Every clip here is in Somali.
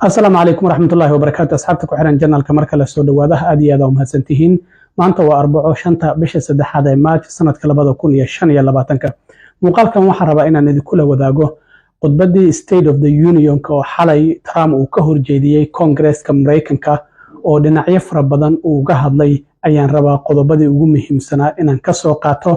asalaamu calaykum waraxmatullaahi wabarakaatu asxaabta ku xiran janalka marka la soo dhawaadaha aad iyo aad aa umahadsantihiin maanta waa arbaco shanta bisha saddexaad ee maaj sanadka 2025 muuqaalkan waxaan rabaa inaan idinkula wadaago khudbadii state of the union oo xalay Trump uu ka horjeediyey Congress-ka Mareykanka oo dhinacyo fara badan uu uga hadlay ayaan rabaa qodobadii ugu muhiimsanaa inaan ka soo qaato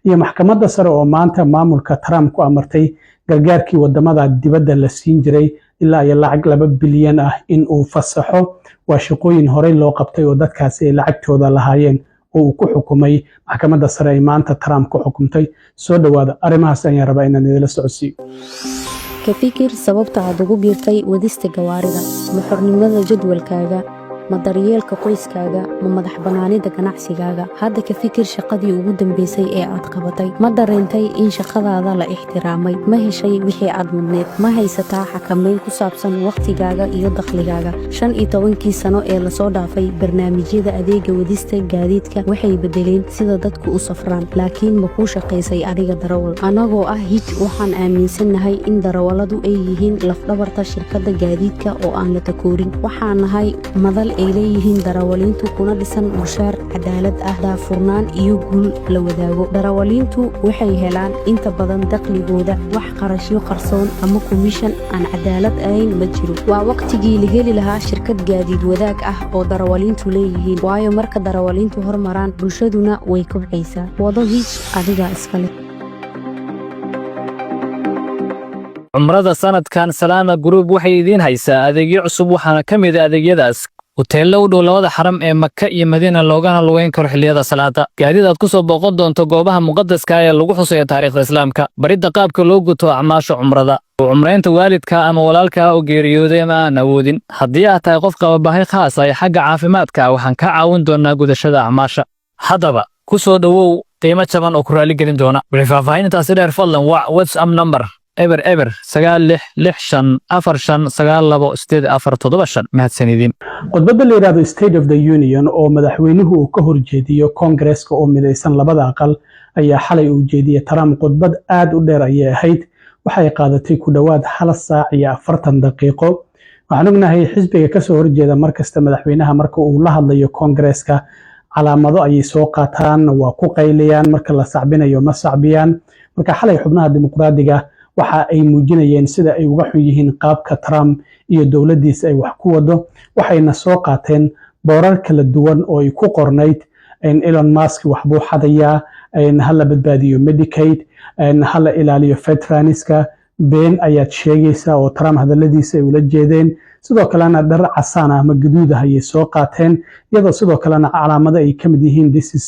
iyo maxkamadda sare oo maanta maamulka Trump ku amartay gargaarkii wadamada dibadda la siin jiray ilaa iyo lacag 2 bilyan ah in uu fasaxo waa shaqooyin horey loo qabtay oo dadkaasi ay lacagtooda lahaayeen oo uu ku xukumay maxkamadda sare ay maanta Trump ku xukumtay soo dhawaada arrimahaas ayaan rabaa inaan idila socodsiiyo ka fikir sababta aad ugu biirtay wadista gawaarida muxurnimada jadwalkaaga ma daryeelka qoyskaaga ma madax banaanida ganacsigaaga hadda ka fikir shaqadii ugu dambeysay ee aad qabatay ma dareentay in shaqadaada la ixtiraamay ma heshay wixii aad mudneed ma haysataa xakameyn ku saabsan waqtigaaga iyo dakhligaaga 15 sano ee la soo dhaafay barnaamijyada adeega wadista gaadiidka waxay bedeleen sida dadku u safraan laakiin ma ku shaqeysay adiga darawal anagoo ah hij waxaan aaminsanahay in darawaladu ay yihiin lafdhabarta shirkadda gaadiidka oo aan la takoorin waxaan nahay madal ay leeyihiin darawaliintu kuna dhisan mushaar cadaalad ah daafurnaan iyo guul la wadaago darawaliintu waxay helaan inta badan dakhligooda wax qarashyo qarsoon ama commission aan cadaalad ahayn ma jiro waa waqtigii la heli lahaa shirkad gaadiid wadaag ah oo darawaliintu leeyihiin waayo marka darawaliintu hormaraan bulshaduna way kobcaysaa wado hiij adiga iskale cumrada sanadkan Salama Group waxay idin haysaa adeegyo cusub waxaana kamid ah adeegyadaas hoteello u dhow labada xaram ee Makka iyo Madiina loogana lugeyn karo xilliyada salaada gaadiid aad ku soo booqan doonto goobaha muqaddaska ah ee lagu xusayo taariikhda islaamka baridda qaabka loo guto acmaasha cumrada cumreynta waalidka ama walaalka oo geeriyooday ama aan awoodin haddii aad tahay qof qaba baahi khaas ah xagga caafimaadka waxaan ka caawin doonaa gudashada acmaasha haddaba ku soo dhawow qiimo jaban oo ku raali gelin doona wixii faahfaahintaasi dheer fadlan waa WhatsApp number eber 9645492847 mahadsanidin khudbadda la yiraahdo State of the Union oo madaxweynuhu uu ka horjeediyo Congress-ka oo midaysan labada aqal ayaa xalay u jeediyay Trump khudbad aad u dheer ayay ahayd waxay qaadatay ku dhawaad 1 saac iyo 40 daqiiqo waxaan ognahay xisbiga ka soo horjeeda markasta madaxweynaha marka uu la hadlayo Congress-ka calaamado ay soo qaataan waa ku qayliyaan marka la sacbinayo ma sacbiyaan marka xalay xubnaha dimuqraadiga waxa ay muujinayeen sida ay uga xun yihiin qaabka Trump iyo dawladdiisa ay wax ku wado waxayna soo qaateen boorar kala duwan oo ay ku qornayd in Elon Musk wax buu xadayaa in hala badbaadiyo Medicaid in hala ilaaliyo veteranska been ayaad sheegaysaa oo Trump hadaladiisa ay ula jeedeen sidoo kalena dhar casaan ama gaduud ah ay soo qaateen iyadoo sidoo kalena calaamado ay ka mid yihiin this is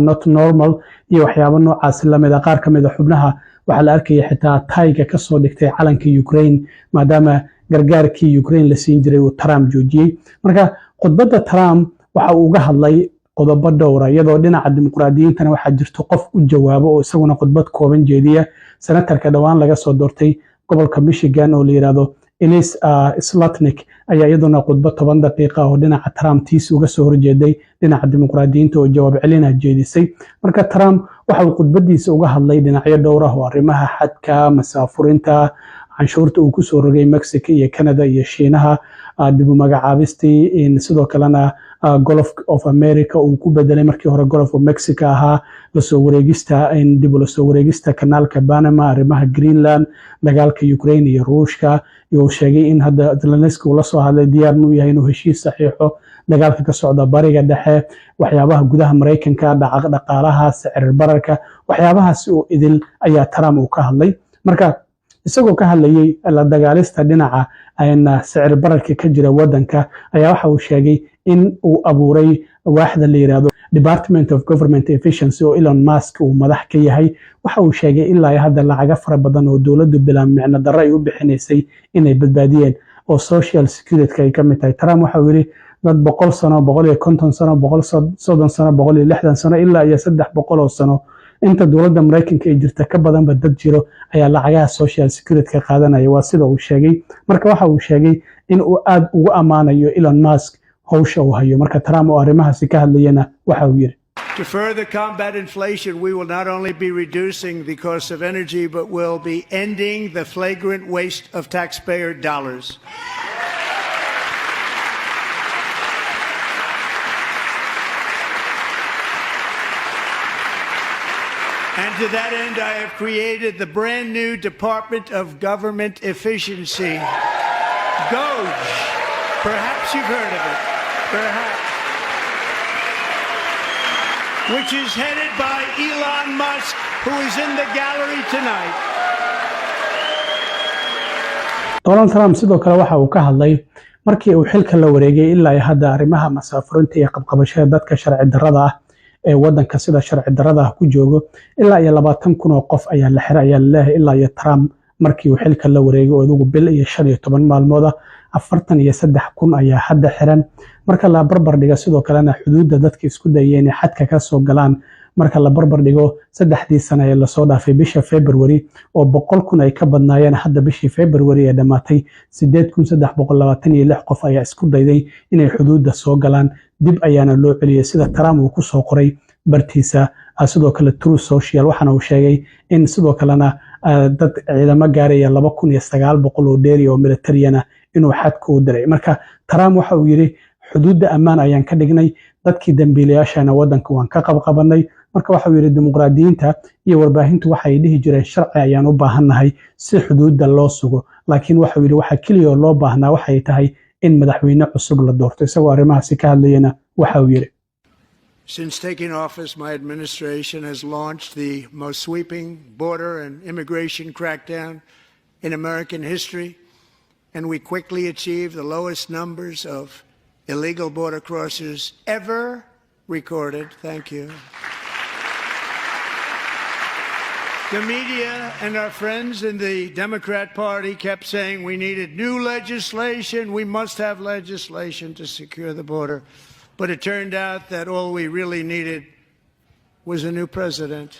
not normal iyo waxyaabo noocaas la mid ah qaar ka mid ah xubnaha waxa la arkay xitaa tayga ka soo dhigtay calanka Ukraine maadaama gargaarkii Ukraine la siin jiray uu Trump joojiyay marka khudbadda Trump waxa uu uga hadlay qodobo dhowr ah iyadoo dhinaca dimuqraadiyiintana waxa jirto qof u jawaabo oo isaguna khudbad kooban jeediya senatarka dhawaan laga soo doortay gobolka Michigan oo la yiraahdo Elise Slatnik ayaa iyaduna khudbad 10 daqiiqo oo dhinaca Trump tiis uga soo horjeeday dhinaca dimuqraadiyiinta oo jawaab celin jeedisay marka Trump waxa uu khudbadiisa uga hadlay dhinacyo dhowr ah oo arrimaha xadka masaafurinta canshuurta uu ku soo rogay Mexico iyo Canada iyo Shiinaha dib u magacaabistii in sidoo kalena Gulf of America uu ku bedelay markii hore Gulf of Mexico ahaa la soo wareegista in dib loo soo wareegista kanaalka Panama arrimaha Greenland dagaalka Ukraine iyo Ruushka iyo sheegay in hadda Zelensky uu la soo hadlay diyaar u yahay inuu heshiis saxiixo dagaalka ka socda bariga dhexe waxyaabaha gudaha Mareykanka dhaqaalaha sicir bararka waxyaabahaas oo idil ayaa Trump uu ka hadlay marka isagoo ka hadlayay la dagaalista dhinaca ayna sicir bararka ka jira wadanka ayaa waxa uu sheegay in uu abuuray waaxda la yiraahdo Department of Government Efficiency oo Elon Musk uu madax ka yahay waxa uu sheegay ilaa hadda lacag fara badan oo dawladdu bilaan micno darro ay u bixinaysay inay badbaadiyeen oo social security ay ka mid tahay Trump waxa uu yiri dad 100 sano 150 sano 130 sano 160 sano ilaa iyo 300 sano inta dawladda Mareykanka ay jirta ka badan dad jiro ayaa lacagaha social security ka qaadanaya waa sida uu sheegay marka waxa uu sheegay in uu aad ugu amaanayo Elon Musk hawsha uu hayo marka Trump oo arrimahaasi ka hadlayana waxa uu yiri To further combat inflation, we will not only be reducing the cost of energy, but we'll be ending the flagrant waste of taxpayer dollars. And to that end, I have created the brand new Department of Government Efficiency, DOGE. Perhaps you've heard of it. Perhaps. Which is headed by Elon Musk, who is in the gallery tonight. Donald Trump sidoo kale waxa uu ka hadlay markii uu xilka la wareegay ilaa hadda arrimaha masaafurinta iyo qabqabashada dadka sharci darrada ah ee wadanka sida sharci darrada ah ku joogo ilaa 20,000 oo qof ayaa la xiray ayaa leeyahay ilaa Trump markii uu xilka la wareegay oo idugu bil iyo 15 maalmood 43,000 ayaa hadda xiran marka la barbar dhigo sidoo kalena xuduudda dadka isku dayeen xadka ka soo galaan marka la barbar dhigo 3 sano ee la soo dhaafay bisha February oo 100,000 ay ka badnaayeen hadda bishii February ee dhamaatay 8,326 qof ayaa isku dayday inay xuduudda soo galaan dib ayaana loo celiyay sida Trump uu ku soo qoray bartiisa sidoo kale True Social waxana uu sheegay in sidoo kalena dad ciidamo gaaraya 2,900 oo dheeri oo militariana inuu xadku u diray marka Trump waxa uu yiri xuduudda ammaan ayaan ka dhignay dadkii dambiilayaashana wadanka waan ka qabqabanay marka waxa uu yiri dimuqraadiyiinta iyo warbaahintu waxay dhihi jireen sharci ayaan u baahanahay si xuduudda loo sugo laakiin waxa uu yiri waxa kaliya loo baahnaa waxay tahay in madaxweyne cusub la doorto isagoo arrimahaasi ka hadlayna waxa uu yiri Since taking office, my administration has launched the most sweeping border and immigration crackdown in American history, and we quickly achieved the lowest numbers of illegal border crossers ever recorded. Thank you. The media and our friends in the Democrat Party kept saying we needed new legislation, we must have legislation to secure the border. But it turned out that all we really needed was a new president.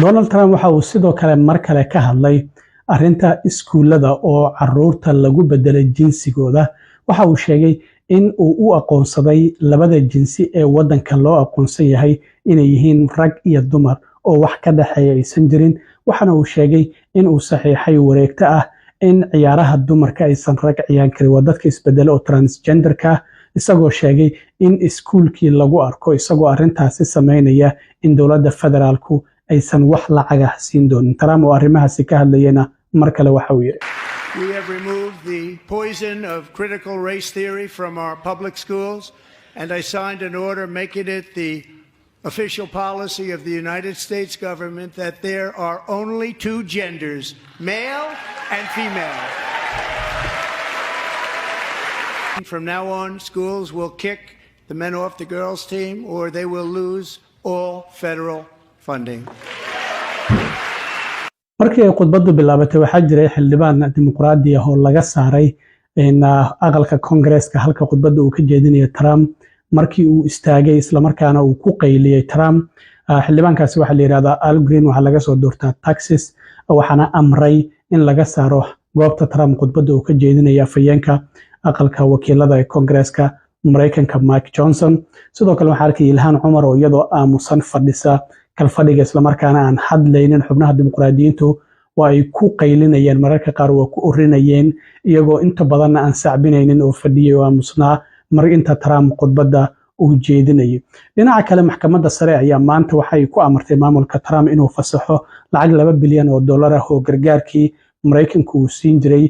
Donald Trump waxa uu sidoo kale mar kale ka hadlay arrinta iskuulada oo caruurta lagu bedelay jinsigooda waxa uu sheegay in uu u aqoonsaday labada jinsi ee wadanka loo aqoonsan yahay inay yihiin rag iyo dumar oo wax ka dhaxeeya aysan jirin waxana uu sheegay in uu saxiixay wareegto ah in ciyaaraha dumarka aysan rag ciyaan karin waa dadka isbedelo oo transgenderka isagoo sheegay in iskuulkii lagu arko isagoo arrintaasi sameynaya in dowladda federaalku aysan wax lacag ah siin doonin Trump oo arrimahaasi ka hadlayna mar kale waxa uu yiri We have removed the poison of critical race theory from our public schools, and I signed an order making it the official policy of the United States government that there are only 2 genders, male and female. From now on, schools will kick the men off the girls' team, or they will lose all federal funding. markii ay khudbadu bilaabatay waxa jiray xildhibaan dimuqraadi ah oo laga saaray aqalka Congress-ka halka khudbadu uu ka jeedinayo Trump markii uu istaagay isla markaana uu ku qayliyay Trump xildhibaankaasi waxa la yiraahdaa Al Green waxa laga soo doortaa Texas waxana amray in laga saaro goobta Trump khudbada uu ka jeedinayo afayeenka aqalka wakiilada ee Congress-ka Mareykanka Mike Johnson sidoo kale waxa arkay Ilhan Omar oo iyadoo aamusan fadhisa kalfadhiga isla markaana aan hadlaynin xubnaha dimuqraadiyiintu waa ay ku qaylinayeen mararka qaar waa ku orinayeen iyagoo inta badan aan sacbinaynin oo fadhiyay oo aamusnaa mar inta Trump khudbada uu jeedinayay dhinaca kale maxkamadda sare ayaa maanta waxay ku amartay maamulka Trump inuu fasaxo lacag $2 bilyan oo gargaarkii Mareykanku uu siin jiray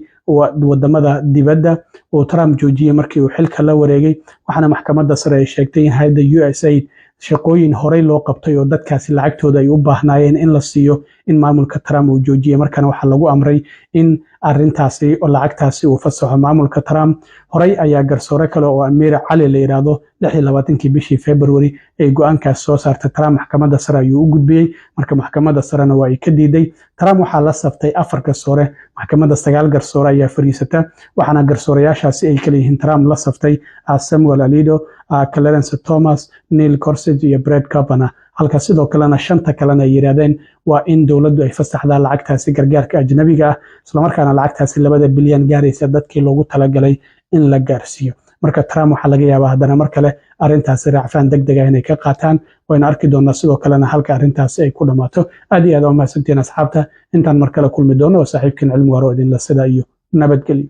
wadamada dibadda oo Trump joojiyay markii uu xilka la wareegay waxaana maxkamadda sare ay sheegtay in hay'adda USAID shaqooyin horey loo qabtay oo dadkaasi lacagtooda ay u baahnaayeen in la siiyo in maamulka Trump uu joojiyay markana waxa lagu amray in arintaasi oo lacagtaasi uu fasaxo maamulka Trump horey ayaa garsoore kale oo Amir Cali la yiraahdo 26 bishii February ay go'aankaas soo saartay Trump maxkamadda sare ayuu u gudbiyay marka maxkamadda sarena waa ay ka diiday Trump waxa la saftay 4 garsoore maxkamadda 9 garsoore ayaa fariisata waxaana garsooreyaashaasi ay kala yihiin Trump la saftay Samuel Alito Clarence Thomas Neil Gorsuch iyo Brett Kavanaugh halka sidoo kalena 5 kalena ay yiraahdeen waa in dawladdu ay fasaxdaa lacagtaasi gargaarka ajnabiga ah isla markaana lacagtaasi $2 bilyan gaaraysa dadkii loogu talagalay in la gaarsiiyo marka Trump waxa laga yaabaa hadana mar kale arintaasi raacfaan degdeg ah inay ka qaataan wayna arki doonaa sidoo kalena halka arintaasi ay ku dhamaato aad iyo aad u mahadsantiin asxaabta intaan mar kale kulmi doono oo saaxiibkeen cilmi waro idin la sida iyo nabadgelyo